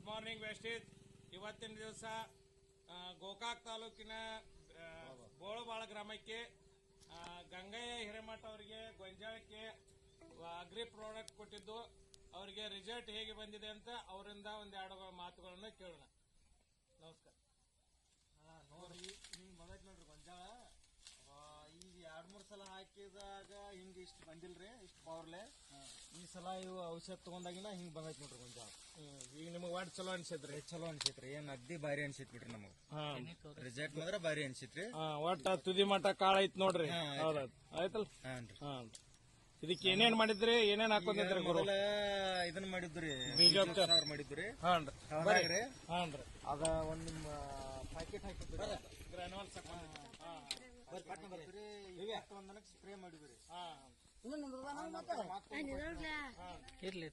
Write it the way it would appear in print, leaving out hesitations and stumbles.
Morning wastage ಇವತ್ತಿನ ದಿವಸ ಗೋಕಾಕ್ ತಾಲೂಕಿನ ಬೋಳಬಾಳ ಗ್ರಾಮಕ್ಕೆ ಗಂಗಯ್ಯ ಹಿರೇಮಠ ಅವರಿಗೆ ಗೊಂಜಾಳಕ್ಕೆ ಅಗ್ರಿ ಪ್ರಾಡಕ್ಟ್ ಕೊಟ್ಟಿದ್ದು ಅವರಿಗೆ ರಿಸಲ್ಟ್ ಹೇಗೆ ಬಂದಿದೆ ಅಂತ ಅವರಿಂದ ಒಂದೆರಡು ಮಾತುಗಳನ್ನು ಕೇಳೋಣ. ನಮಸ್ಕಾರ. ನೋಡ್ರಿ ಹಿಂಗ್ ಬಂದೈತಿ ನೋಡ್ರಿ ಗೊಂಜಾಳ. ಈಗ 2-3 ಸಲ ಹಾಕಿದಾಗ ಹಿಂಗ ಇಷ್ಟು ಬಂದಿಲ್ರಿ, ಇಷ್ಟು ಪವರ್ಲೆ. ಈ ಸಲ ಇವು ಔಷಧ ತಗೊಂಡಾಗಿನ ಹಿಂಗ್ ಬಂದೈತಿ ನೋಡ್ರಿ ಗೊಂಜಾಳ. ಈಗ ನಿಮಗೆ ವಾಟ್ ಚಲೋ ಅನ್ಸೈತ್ರಿ? ಚಲೋ ಅನ್ಸೈತ್ರಿ, ಏನ್ ಅಗ್ದಿ ಭಾರಿ ಅನ್ಸೈತ್ ಬಿಡ್ರಿ ನಮಗ್. ರಿಸಲ್ಟ್ ಮಾತ್ರ ಭಾರಿ ಅನ್ಸೈತ್ರಿ. ಒಟ್ಟ ತುದಿ ಮಠ ಕಾಳ ಐತ್ ನೋಡ್ರಿ. ಆಯ್ತಲ್? ಇದಕ್ಕೆ ಏನೇನ್ ಮಾಡಿದ್ರಿ, ಏನೇನ್ ಹಾಕೊಂಡಿದ್ರಿ? ಮೊದಲ ಇದನ್ನ ಮಾಡಿದ್ರಿ, ಬೀಜೋಪಚಾರ ಮಾಡಿದ್ರಿ. ಅದ ಒಂದ್ ಪ್ಯಾಕೆಟ್ ಹಾಕಿದ್ರಿ, ಗ್ರಾನ್ಯೂಲ್ಸ್ ಒಂದನಕ್ಕೆ ಸ್ಪ್ರೇ ಮಾಡಿದ್ರಿ. ಇರ್ಲಿ